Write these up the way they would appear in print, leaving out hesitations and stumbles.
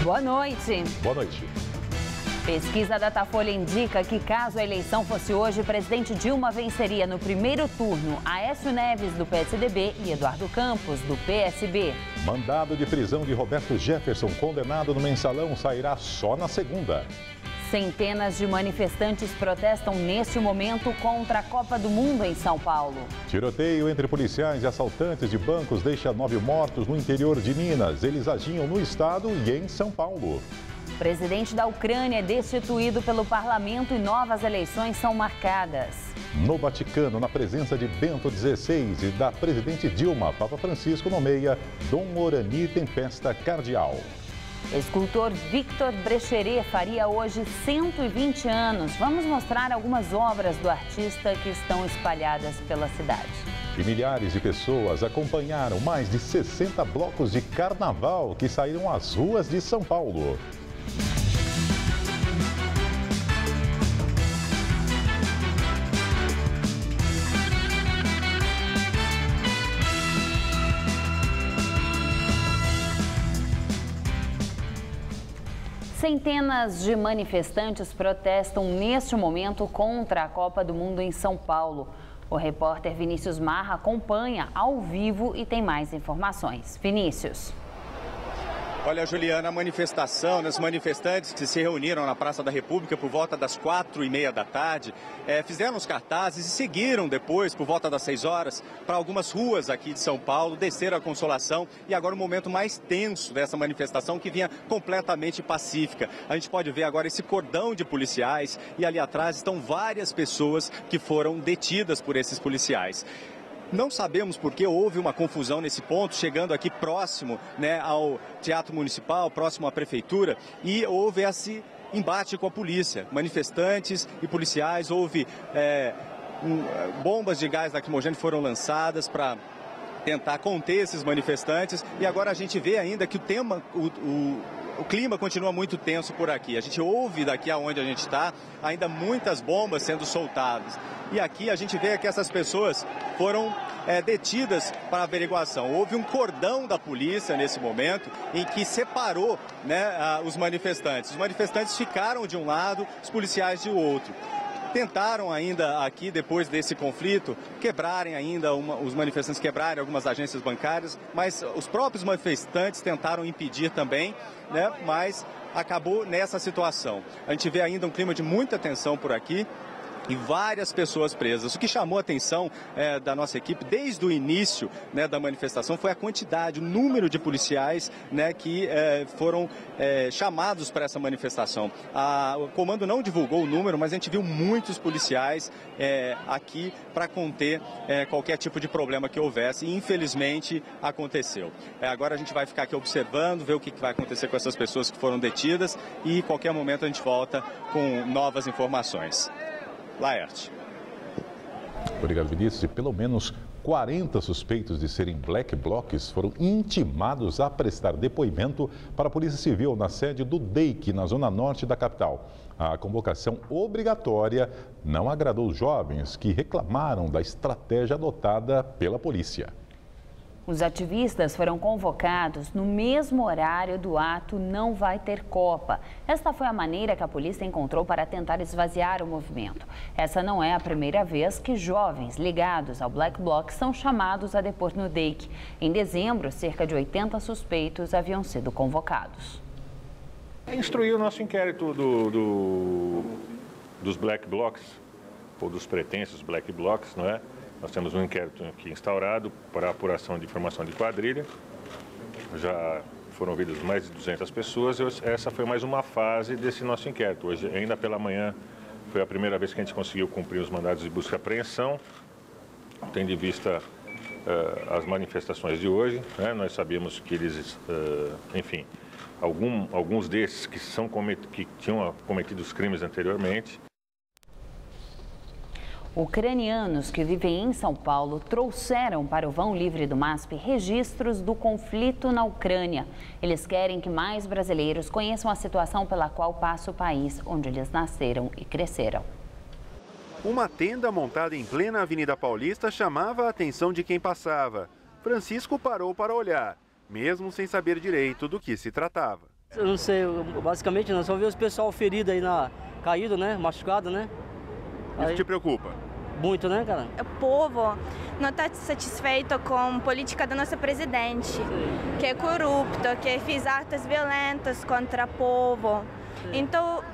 Boa noite. Boa noite. Pesquisa Datafolha indica que, caso a eleição fosse hoje, o presidente Dilma venceria no primeiro turno Aécio Neves, do PSDB, e Eduardo Campos, do PSB. Mandado de prisão de Roberto Jefferson, condenado no mensalão, sairá só na segunda. Centenas de manifestantes protestam neste momento contra a Copa do Mundo em São Paulo. Tiroteio entre policiais e assaltantes de bancos deixa 9 mortos no interior de Minas. Eles agiam no estado e em São Paulo. O presidente da Ucrânia é destituído pelo parlamento e novas eleições são marcadas. No Vaticano, na presença de Bento XVI e da presidente Dilma, Papa Francisco nomeia Dom Morani Tempesta cardeal. Escultor Victor Brecheret faria hoje 120 anos. Vamos mostrar algumas obras do artista que estão espalhadas pela cidade. E milhares de pessoas acompanharam mais de 60 blocos de carnaval que saíram às ruas de São Paulo. Centenas de manifestantes protestam neste momento contra a Copa do Mundo em São Paulo. O repórter Vinícius Marra acompanha ao vivo e tem mais informações. Vinícius. Olha, Juliana, a manifestação, os manifestantes que se reuniram na Praça da República por volta das 4h30 da tarde, fizeram os cartazes e seguiram depois, por volta das 6 horas, para algumas ruas aqui de São Paulo, desceram a Consolação e agora o momento mais tenso dessa manifestação que vinha completamente pacífica. A gente pode ver agora esse cordão de policiais e ali atrás estão várias pessoas que foram detidas por esses policiais. Não sabemos porque houve uma confusão nesse ponto, chegando aqui próximo, ao Teatro Municipal, próximo à Prefeitura, e houve esse embate com a polícia. Manifestantes e policiais, houve bombas de gás lacrimogêneo foram lançadas para tentar conter esses manifestantes, e agora a gente vê ainda que o clima continua muito tenso por aqui. A gente ouve daqui aonde a gente está ainda muitas bombas sendo soltadas. E aqui a gente vê que essas pessoas foram detidas para averiguação. Houve um cordão da polícia nesse momento em que separou os manifestantes. Os manifestantes ficaram de um lado, os policiais de outro. Tentaram ainda aqui, depois desse conflito, quebrarem ainda, os manifestantes quebrarem algumas agências bancárias, mas os próprios manifestantes tentaram impedir também, mas acabou nessa situação. A gente vê ainda um clima de muita tensão por aqui e várias pessoas presas. O que chamou a atenção da nossa equipe desde o início da manifestação foi a quantidade, o número de policiais que foram chamados para essa manifestação. O comando não divulgou o número, mas a gente viu muitos policiais aqui para conter qualquer tipo de problema que houvesse e infelizmente aconteceu. Agora a gente vai ficar aqui observando, ver o que vai acontecer com essas pessoas que foram detidas e em qualquer momento a gente volta com novas informações. Laerte. Obrigado, Vinícius. E pelo menos 40 suspeitos de serem black blocs foram intimados a prestar depoimento para a Polícia Civil na sede do DEIC, na zona norte da capital. A convocação obrigatória não agradou os jovens que reclamaram da estratégia adotada pela polícia. Os ativistas foram convocados no mesmo horário do ato Não Vai Ter Copa. Esta foi a maneira que a polícia encontrou para tentar esvaziar o movimento. Essa não é a primeira vez que jovens ligados ao Black Bloc são chamados a depor no DEIC. Em dezembro, cerca de 80 suspeitos haviam sido convocados. Instruiu o nosso inquérito dos Black Blocs, ou dos pretensos Black Blocs, não é? Nós temos um inquérito aqui instaurado para a apuração de informação de quadrilha. Já foram ouvidas mais de 200 pessoas. Essa foi mais uma fase desse nosso inquérito. Hoje, ainda pela manhã, foi a primeira vez que a gente conseguiu cumprir os mandados de busca e apreensão. Tendo em vista as manifestações de hoje, nós sabíamos que eles, enfim, alguns desses que tinham cometido os crimes anteriormente. Ucranianos que vivem em São Paulo trouxeram para o vão livre do MASP registros do conflito na Ucrânia. Eles querem que mais brasileiros conheçam a situação pela qual passa o país, onde eles nasceram e cresceram. Uma tenda montada em plena Avenida Paulista chamava a atenção de quem passava. Francisco parou para olhar, mesmo sem saber direito do que se tratava. Eu não sei, basicamente não, só vi os pessoal ferido aí, caído, né, machucado, né. Isso te preocupa? Muito, né, cara? O povo não está satisfeito com a política do nosso presidente, que é corrupto, que fez atos violentos contra o povo. Então,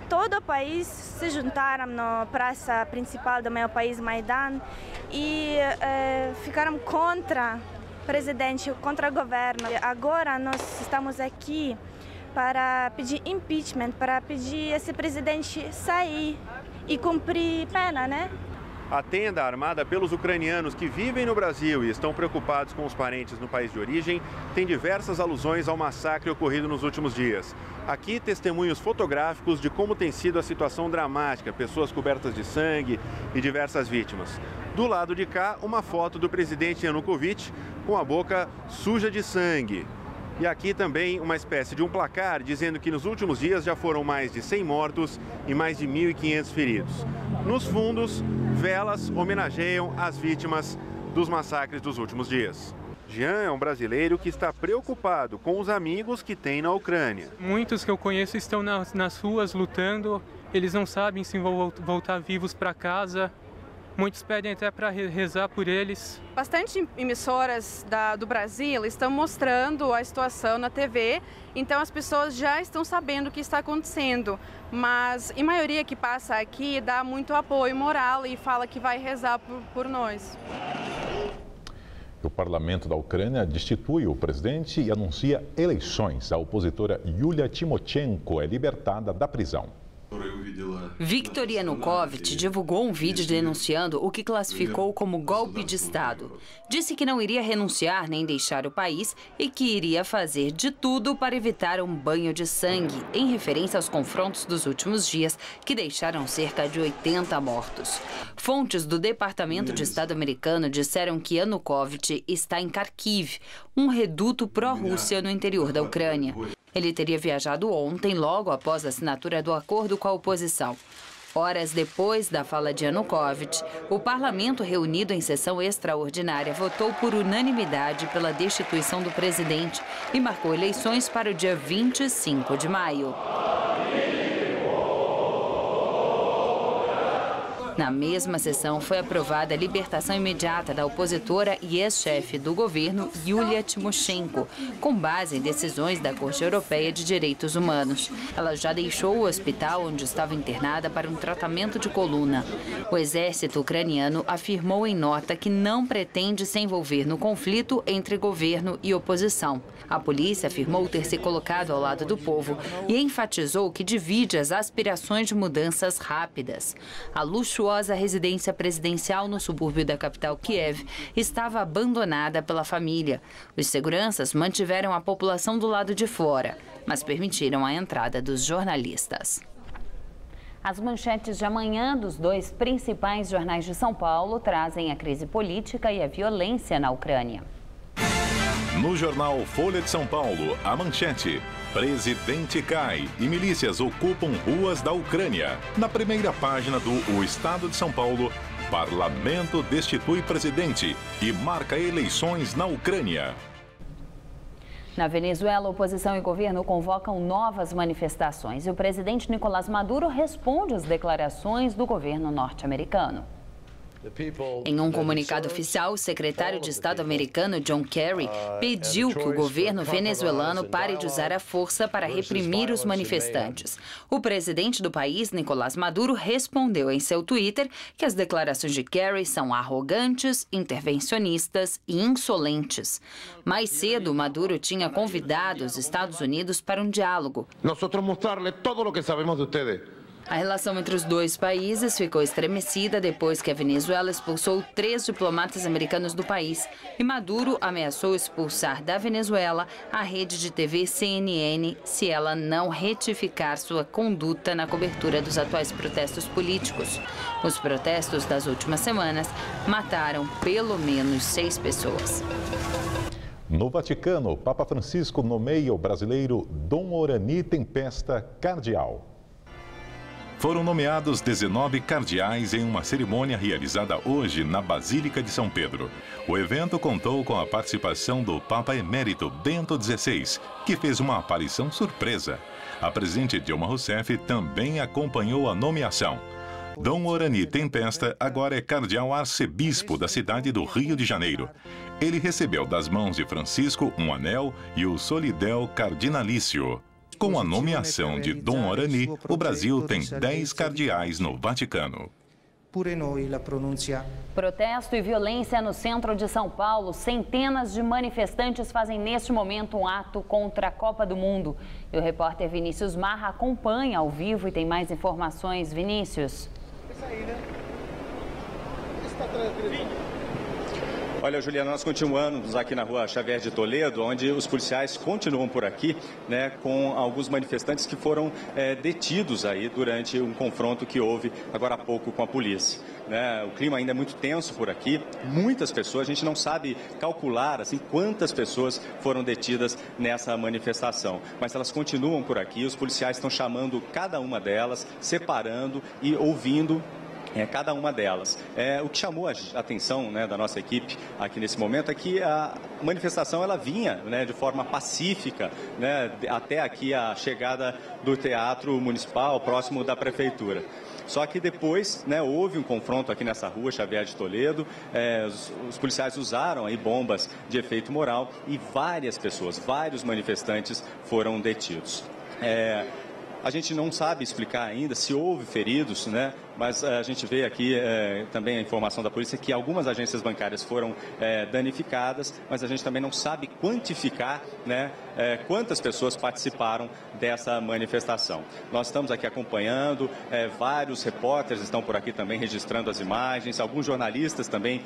todo o país se juntaram na praça principal do meu país, Maidan, e ficaram contra o presidente, contra o governo. Agora nós estamos aqui para pedir impeachment, para pedir esse presidente sair e cumprir pena, né? A tenda armada pelos ucranianos que vivem no Brasil e estão preocupados com os parentes no país de origem tem diversas alusões ao massacre ocorrido nos últimos dias. Aqui, testemunhos fotográficos de como tem sido a situação dramática, pessoas cobertas de sangue e diversas vítimas. Do lado de cá, uma foto do presidente Yanukovych com a boca suja de sangue. E aqui também uma espécie de um placar dizendo que nos últimos dias já foram mais de 100 mortos e mais de 1.500 feridos. Nos fundos, velas homenageiam as vítimas dos massacres dos últimos dias. Jean é um brasileiro que está preocupado com os amigos que tem na Ucrânia. Muitos que eu conheço estão nas ruas lutando, eles não sabem se vão voltar vivos para casa. Muitos pedem até para rezar por eles. Bastante emissoras do Brasil estão mostrando a situação na TV, então as pessoas já estão sabendo o que está acontecendo. Mas a maioria que passa aqui dá muito apoio moral e fala que vai rezar por nós. O parlamento da Ucrânia destitui o presidente e anuncia eleições. A opositora Yulia Tymoshenko é libertada da prisão. Viktor Yanukovych divulgou um vídeo denunciando o que classificou como golpe de Estado. Disse que não iria renunciar nem deixar o país e que iria fazer de tudo para evitar um banho de sangue, em referência aos confrontos dos últimos dias, que deixaram cerca de 80 mortos. Fontes do Departamento de Estado americano disseram que Yanukovych está em Kharkiv, um reduto pró-Rússia no interior da Ucrânia. Ele teria viajado ontem, logo após a assinatura do acordo com a oposição. Horas depois da fala de Yanukovych, o parlamento reunido em sessão extraordinária votou por unanimidade pela destituição do presidente e marcou eleições para o dia 25 de maio. Na mesma sessão, foi aprovada a libertação imediata da opositora e ex-chefe do governo, Yulia Tymoshenko, com base em decisões da Corte Europeia de Direitos Humanos. Ela já deixou o hospital onde estava internada para um tratamento de coluna. O exército ucraniano afirmou em nota que não pretende se envolver no conflito entre governo e oposição. A polícia afirmou ter se colocado ao lado do povo e enfatizou que divide as aspirações de mudanças rápidas. A luxuosa residência presidencial no subúrbio da capital Kiev estava abandonada pela família. Os seguranças mantiveram a população do lado de fora, mas permitiram a entrada dos jornalistas. As manchetes de amanhã dos dois principais jornais de São Paulo trazem a crise política e a violência na Ucrânia. No jornal Folha de São Paulo, a manchete: presidente cai e milícias ocupam ruas da Ucrânia. Na primeira página do O Estado de São Paulo, parlamento destitui presidente e marca eleições na Ucrânia. Na Venezuela, oposição e governo convocam novas manifestações e o presidente Nicolás Maduro responde às declarações do governo norte-americano. Em um comunicado oficial, o secretário de Estado americano John Kerry pediu que o governo venezuelano pare de usar a força para reprimir os manifestantes. O presidente do país, Nicolás Maduro, respondeu em seu Twitter que as declarações de Kerry são arrogantes, intervencionistas e insolentes. Mais cedo, Maduro tinha convidado os Estados Unidos para um diálogo. Nós mostrarles todo o que sabemos de vocês. A relação entre os dois países ficou estremecida depois que a Venezuela expulsou 3 diplomatas americanos do país e Maduro ameaçou expulsar da Venezuela a rede de TV CNN se ela não retificar sua conduta na cobertura dos atuais protestos políticos. Os protestos das últimas semanas mataram pelo menos 6 pessoas. No Vaticano, Papa Francisco nomeia o brasileiro Dom Orani Tempesta cardeal. Foram nomeados 19 cardeais em uma cerimônia realizada hoje na Basílica de São Pedro. O evento contou com a participação do Papa Emérito Bento XVI, que fez uma aparição surpresa. A presidente Dilma Rousseff também acompanhou a nomeação. Dom Orani Tempesta agora é cardeal arcebispo da cidade do Rio de Janeiro. Ele recebeu das mãos de Francisco um anel e o solidel cardinalício. Com a nomeação de Dom Orani, o Brasil tem 10 cardeais no Vaticano. Protesto e violência no centro de São Paulo. Centenas de manifestantes fazem neste momento um ato contra a Copa do Mundo. E o repórter Vinícius Marra acompanha ao vivo e tem mais informações. Vinícius. Olha, Juliana, nós continuamos aqui na rua Xavier de Toledo, onde os policiais continuam por aqui, né, com alguns manifestantes que foram detidos aí durante um confronto que houve agora há pouco com a polícia. Né? O clima ainda é muito tenso por aqui, muitas pessoas, a gente não sabe calcular assim quantas pessoas foram detidas nessa manifestação, mas elas continuam por aqui, os policiais estão chamando cada uma delas, separando e ouvindo cada uma delas. O que chamou a atenção, né, da nossa equipe aqui nesse momento é que a manifestação ela vinha, né, de forma pacífica, né, até aqui a chegada do Teatro Municipal, próximo da Prefeitura. Só que depois, né, houve um confronto aqui nessa rua, Xavier de Toledo, os policiais usaram aí bombas de efeito moral e várias pessoas, vários manifestantes foram detidos. A gente não sabe explicar ainda se houve feridos, né? Mas a gente vê aqui também a informação da polícia que algumas agências bancárias foram danificadas, mas a gente também não sabe quantificar, né, quantas pessoas participaram dessa manifestação. Nós estamos aqui acompanhando, vários repórteres estão por aqui também registrando as imagens, alguns jornalistas também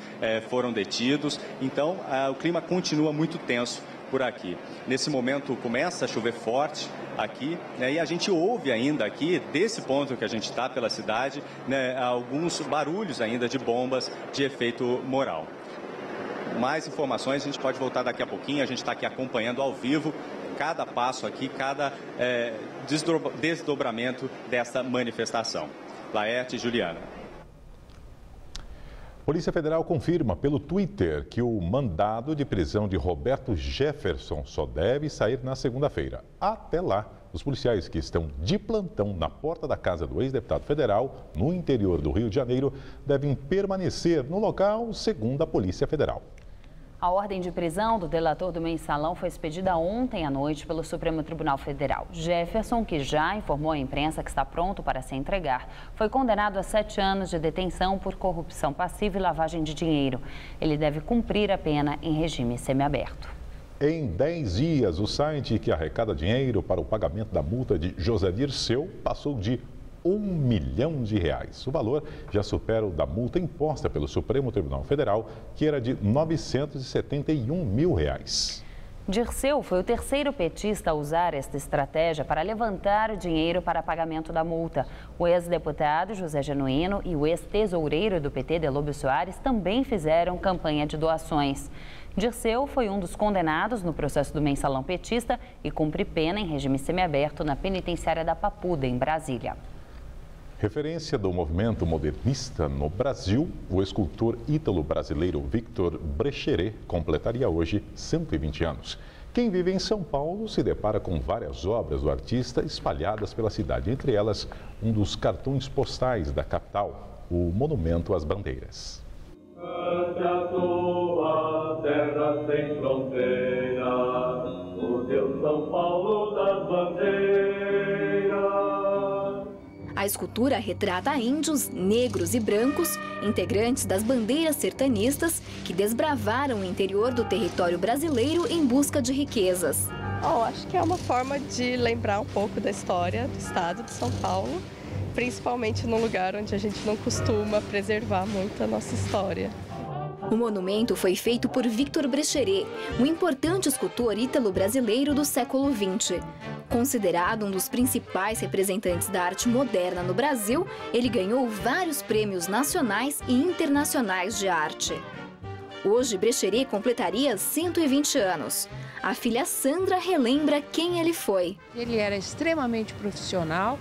foram detidos, então o clima continua muito tenso por aqui. Nesse momento começa a chover forte aqui, né, e a gente ouve ainda aqui, desse ponto que a gente está pela cidade, né, alguns barulhos ainda de bombas de efeito moral. Mais informações a gente pode voltar daqui a pouquinho, a gente está aqui acompanhando ao vivo cada passo aqui, cada desdobramento dessa manifestação. Laerte e Juliana. Polícia Federal confirma pelo Twitter que o mandado de prisão de Roberto Jefferson só deve sair na segunda-feira. Até lá, os policiais que estão de plantão na porta da casa do ex-deputado federal, no interior do Rio de Janeiro, devem permanecer no local, segundo a Polícia Federal. A ordem de prisão do delator do Mensalão foi expedida ontem à noite pelo Supremo Tribunal Federal. Jefferson, que já informou à imprensa que está pronto para se entregar, foi condenado a 7 anos de detenção por corrupção passiva e lavagem de dinheiro. Ele deve cumprir a pena em regime semiaberto. Em 10 dias, o site que arrecada dinheiro para o pagamento da multa de José Dirceu passou de R$1 milhão. O valor já supera o da multa imposta pelo Supremo Tribunal Federal, que era de R$ 971 mil. Dirceu foi o terceiro petista a usar esta estratégia para levantar o dinheiro para pagamento da multa. O ex-deputado José Genuíno e o ex-tesoureiro do PT, Delóbio Soares, também fizeram campanha de doações. Dirceu foi um dos condenados no processo do Mensalão petista e cumpre pena em regime semiaberto na penitenciária da Papuda, em Brasília. Referência do movimento modernista no Brasil, o escultor ítalo-brasileiro Victor Brecheret completaria hoje 120 anos. Quem vive em São Paulo se depara com várias obras do artista espalhadas pela cidade, entre elas um dos cartões postais da capital, o Monumento às Bandeiras. A tua terra sem fronteira, o teu São Paulo das bandeiras. A escultura retrata índios, negros e brancos, integrantes das bandeiras sertanistas, que desbravaram o interior do território brasileiro em busca de riquezas. Acho que é uma forma de lembrar um pouco da história do estado de São Paulo, principalmente num lugar onde a gente não costuma preservar muito a nossa história. O monumento foi feito por Victor Brecheret, um importante escultor ítalo-brasileiro do século XX. Considerado um dos principais representantes da arte moderna no Brasil, ele ganhou vários prêmios nacionais e internacionais de arte. Hoje, Brecheret completaria 120 anos. A filha Sandra relembra quem ele foi. Ele era extremamente profissional,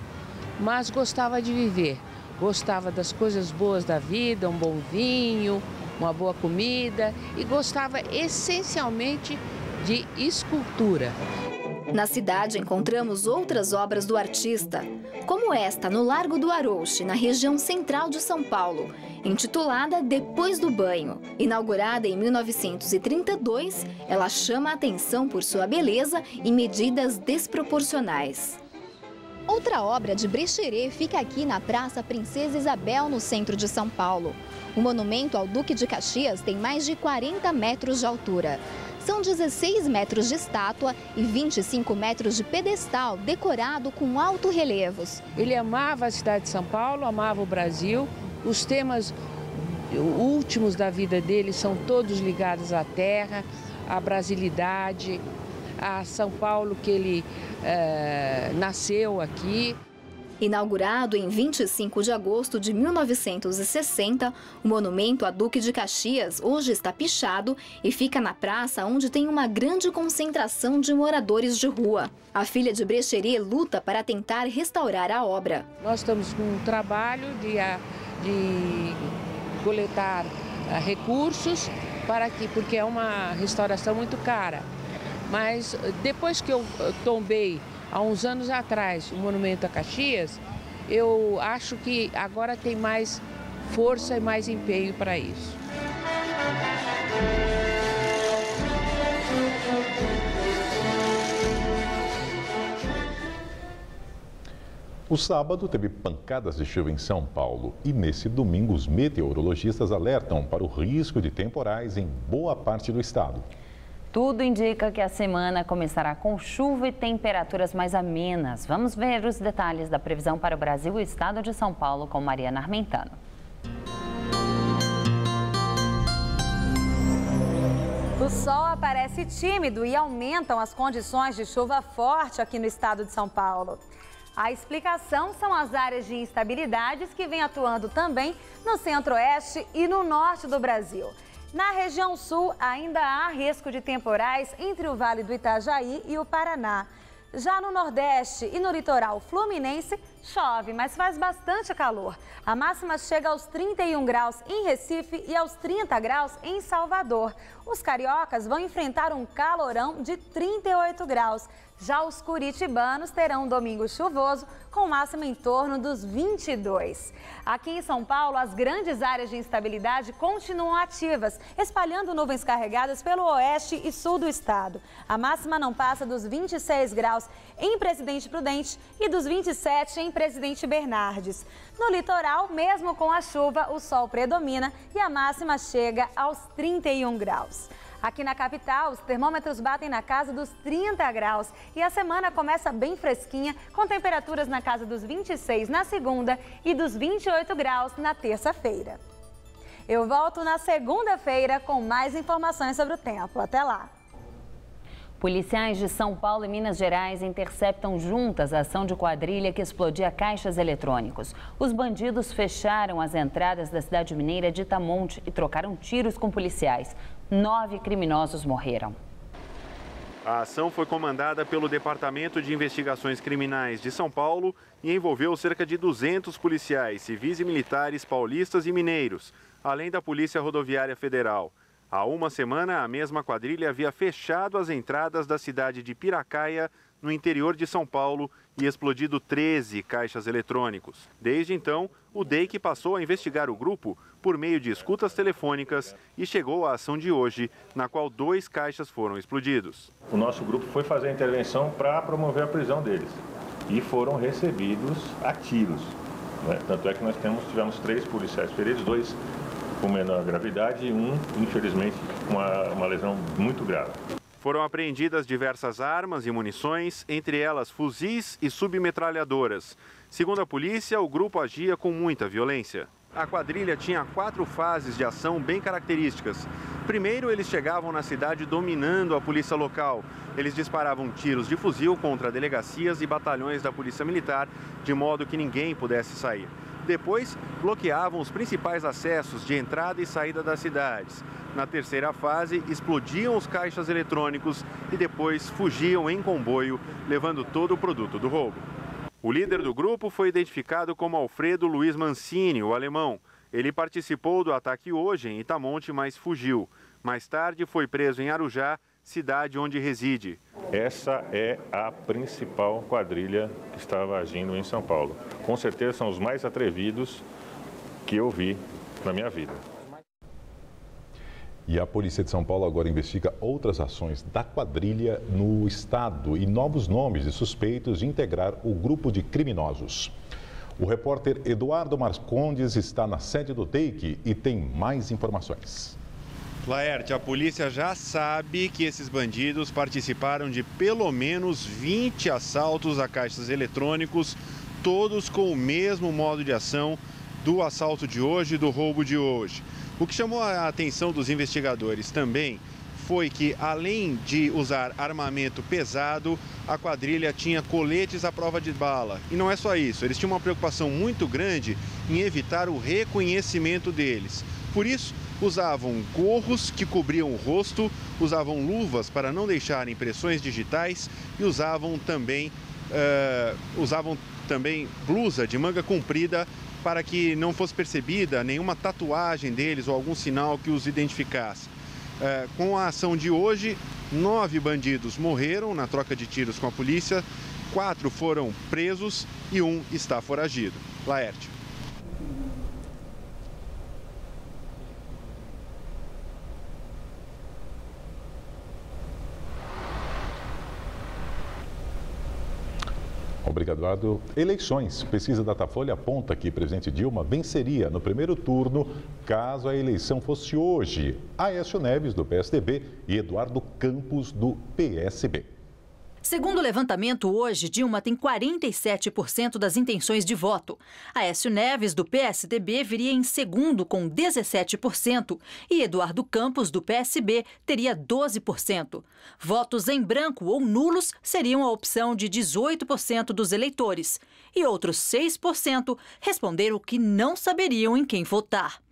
mas gostava de viver. Gostava das coisas boas da vida, um bom vinho, uma boa comida e gostava essencialmente de escultura. Na cidade encontramos outras obras do artista, como esta no Largo do Arouche, na região central de São Paulo, intitulada Depois do Banho. Inaugurada em 1932, ela chama a atenção por sua beleza e medidas desproporcionais. Outra obra de Brecheret fica aqui na Praça Princesa Isabel, no centro de São Paulo. O monumento ao Duque de Caxias tem mais de 40 metros de altura. São 16 metros de estátua e 25 metros de pedestal decorado com alto-relevos. Ele amava a cidade de São Paulo, amava o Brasil. Os temas últimos da vida dele são todos ligados à terra, à brasilidade, a São Paulo que ele nasceu aqui. Inaugurado em 25 de agosto de 1960, o monumento a Duque de Caxias hoje está pichado e fica na praça onde tem uma grande concentração de moradores de rua. A filha de Brecheret luta para tentar restaurar a obra. Nós estamos com um trabalho de coletar recursos porque é uma restauração muito cara. Mas depois que eu tombei há uns anos atrás o monumento a Caxias, eu acho que agora tem mais força e mais empenho para isso. O sábado teve pancadas de chuva em São Paulo e nesse domingo os meteorologistas alertam para o risco de temporais em boa parte do estado. Tudo indica que a semana começará com chuva e temperaturas mais amenas. Vamos ver os detalhes da previsão para o Brasil e o estado de São Paulo com Mariana Armentano. O sol aparece tímido e aumentam as condições de chuva forte aqui no estado de São Paulo. A explicação são as áreas de instabilidades que vêm atuando também no centro-oeste e no norte do Brasil. Na região sul, ainda há risco de temporais entre o Vale do Itajaí e o Paraná. Já no Nordeste e no litoral fluminense, chove, mas faz bastante calor. A máxima chega aos 31 graus em Recife e aos 30 graus em Salvador. Os cariocas vão enfrentar um calorão de 38 graus. Já os curitibanos terão um domingo chuvoso, com máxima em torno dos 22. Aqui em São Paulo, as grandes áreas de instabilidade continuam ativas, espalhando nuvens carregadas pelo oeste e sul do estado. A máxima não passa dos 26 graus em Presidente Prudente e dos 27 em Presidente Bernardes. No litoral, mesmo com a chuva, o sol predomina e a máxima chega aos 31 graus. Aqui na capital, os termômetros batem na casa dos 30 graus e a semana começa bem fresquinha, com temperaturas na casa dos 26 na segunda e dos 28 graus na terça-feira. Eu volto na segunda-feira com mais informações sobre o tempo. Até lá! Policiais de São Paulo e Minas Gerais interceptam juntas a ação de quadrilha que explodia caixas eletrônicos. Os bandidos fecharam as entradas da cidade mineira de Itamonte e trocaram tiros com policiais. 9 criminosos morreram. A ação foi comandada pelo Departamento de Investigações Criminais de São Paulo e envolveu cerca de 200 policiais, civis e militares paulistas e mineiros, além da Polícia Rodoviária Federal. Há uma semana, a mesma quadrilha havia fechado as entradas da cidade de Piracaia, no interior de São Paulo, e explodido 13 caixas eletrônicos. Desde então, o DEIC passou a investigar o grupo por meio de escutas telefônicas e chegou à ação de hoje, na qual 2 caixas foram explodidos. O nosso grupo foi fazer a intervenção para promover a prisão deles e foram recebidos a tiros. Tanto é que nós tivemos 3 policiais feridos, 2 com menor gravidade e 1, infelizmente, com uma lesão muito grave. Foram apreendidas diversas armas e munições, entre elas fuzis e submetralhadoras. Segundo a polícia, o grupo agia com muita violência. A quadrilha tinha 4 fases de ação bem características. Primeiro, eles chegavam na cidade dominando a polícia local. Eles disparavam tiros de fuzil contra delegacias e batalhões da polícia militar, de modo que ninguém pudesse sair. Depois, bloqueavam os principais acessos de entrada e saída das cidades. Na terceira fase, explodiam os caixas eletrônicos e depois fugiam em comboio, levando todo o produto do roubo. O líder do grupo foi identificado como Alfredo Luiz Mancini, o alemão. Ele participou do ataque hoje em Itamonte, mas fugiu. Mais tarde foi preso em Arujá, cidade onde reside. Essa é a principal quadrilha que estava agindo em São Paulo. Com certeza são os mais atrevidos que eu vi na minha vida. E a Polícia de São Paulo agora investiga outras ações da quadrilha no estado e novos nomes de suspeitos de integrar o grupo de criminosos. O repórter Eduardo Marcondes está na sede do DEIC e tem mais informações. Laerte, a polícia já sabe que esses bandidos participaram de pelo menos 20 assaltos a caixas eletrônicos, todos com o mesmo modo de ação do assalto de hoje e do roubo de hoje. O que chamou a atenção dos investigadores também foi que, além de usar armamento pesado, a quadrilha tinha coletes à prova de bala. E não é só isso, eles tinham uma preocupação muito grande em evitar o reconhecimento deles. Por isso, usavam gorros que cobriam o rosto, usavam luvas para não deixar impressões digitais e usavam também blusa de manga comprida para que não fosse percebida nenhuma tatuagem deles ou algum sinal que os identificasse. Com a ação de hoje, 9 bandidos morreram na troca de tiros com a polícia, 4 foram presos e 1 está foragido. Laerte. Obrigado, Eduardo. Eleições. Pesquisa Datafolha aponta que o presidente Dilma venceria no primeiro turno caso a eleição fosse hoje. Aécio Neves, do PSDB, e Eduardo Campos, do PSB. Segundo o levantamento, hoje, Dilma tem 47% das intenções de voto. Aécio Neves, do PSDB, viria em segundo, com 17%, e Eduardo Campos, do PSB, teria 12%. Votos em branco ou nulos seriam a opção de 18% dos eleitores, e outros 6% responderam que não saberiam em quem votar.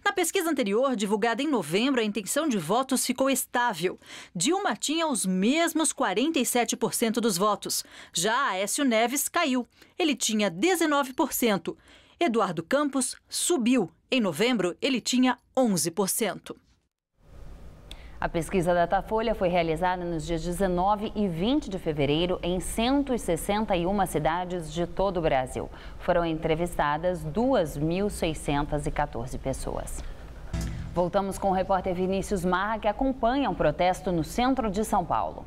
Na pesquisa anterior, divulgada em novembro, a intenção de votos ficou estável. Dilma tinha os mesmos 47% dos votos. Já Aécio Neves caiu. Ele tinha 19%. Eduardo Campos subiu. Em novembro, ele tinha 11%. A pesquisa Datafolha foi realizada nos dias 19 e 20 de fevereiro em 161 cidades de todo o Brasil. Foram entrevistadas 2.614 pessoas. Voltamos com o repórter Vinícius Marra, que acompanha um protesto no centro de São Paulo.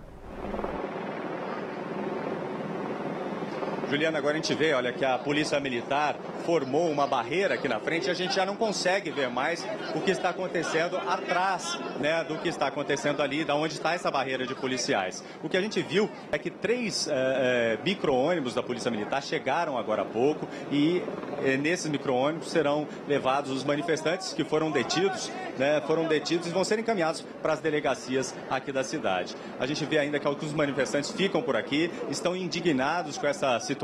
Juliana, agora a gente vê, olha, que a Polícia Militar formou uma barreira aqui na frente e a gente já não consegue ver mais o que está acontecendo atrás, né, do que está acontecendo ali, da onde está essa barreira de policiais. O que a gente viu é que 3 micro-ônibus da Polícia Militar chegaram agora há pouco e nesses micro-ônibus serão levados os manifestantes que foram detidos, né, e vão ser encaminhados para as delegacias aqui da cidade. A gente vê ainda que alguns manifestantes ficam por aqui, estão indignados com essa situação,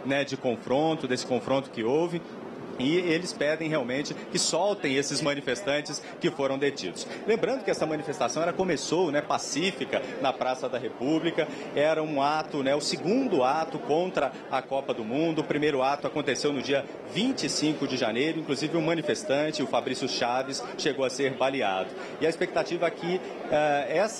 né, de confronto, desse confronto que houve. E eles pedem realmente que soltem esses manifestantes que foram detidos. Lembrando que essa manifestação começou, né, pacífica na Praça da República. Era um ato, né, o segundo ato contra a Copa do Mundo. O primeiro ato aconteceu no dia 25 de janeiro. Inclusive um manifestante, o Fabrício Chaves, chegou a ser baleado. E a expectativa é que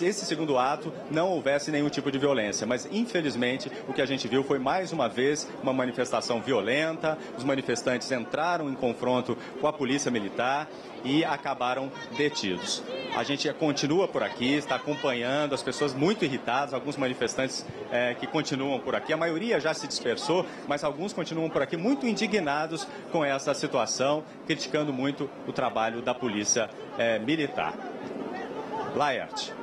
esse segundo ato não houvesse nenhum tipo de violência. Mas infelizmente o que a gente viu foi mais uma vez uma manifestação violenta. Os manifestantes entraram em confronto com a Polícia Militar e acabaram detidos. A gente continua por aqui, está acompanhando as pessoas muito irritadas, alguns manifestantes que continuam por aqui. A maioria já se dispersou, mas alguns continuam por aqui muito indignados com essa situação, criticando muito o trabalho da Polícia Militar. Laerte.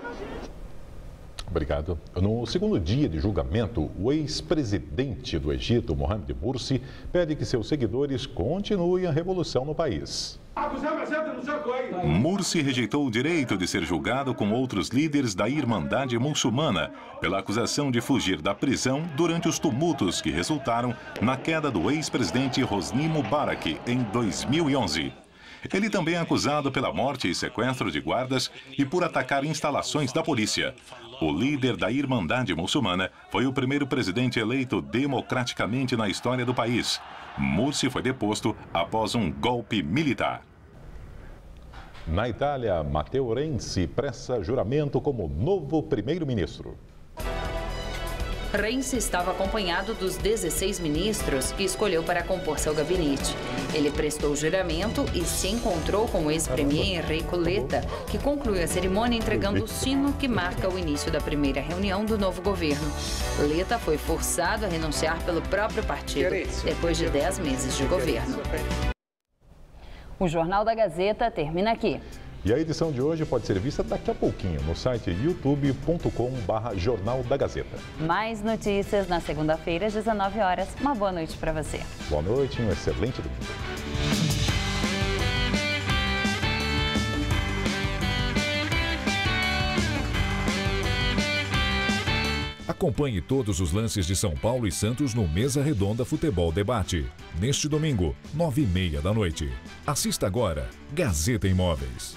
Obrigado. No segundo dia de julgamento, o ex-presidente do Egito, Mohamed Morsi, pede que seus seguidores continuem a revolução no país. Morsi rejeitou o direito de ser julgado com outros líderes da Irmandade Muçulmana pela acusação de fugir da prisão durante os tumultos que resultaram na queda do ex-presidente Hosni Mubarak em 2011. Ele também é acusado pela morte e sequestro de guardas e por atacar instalações da polícia. o líder da Irmandade Muçulmana, foi o primeiro presidente eleito democraticamente na história do país. Mursi foi deposto após um golpe militar. Na Itália, Matteo Renzi presta juramento como novo primeiro-ministro. Renzi estava acompanhado dos 16 ministros que escolheu para compor seu gabinete. Ele prestou juramento e se encontrou com o ex-premier Enrico Letta, que concluiu a cerimônia entregando o sino que marca o início da primeira reunião do novo governo. Letta foi forçado a renunciar pelo próprio partido, depois de 10 meses de governo. O Jornal da Gazeta termina aqui. E a edição de hoje pode ser vista daqui a pouquinho no site youtube.com/Jornal da Gazeta. Mais notícias na segunda-feira às 19 horas. Uma boa noite para você. Boa noite e um excelente domingo. Acompanhe todos os lances de São Paulo e Santos no Mesa Redonda Futebol Debate. Neste domingo, 9h30 da noite. Assista agora, Gazeta Imóveis.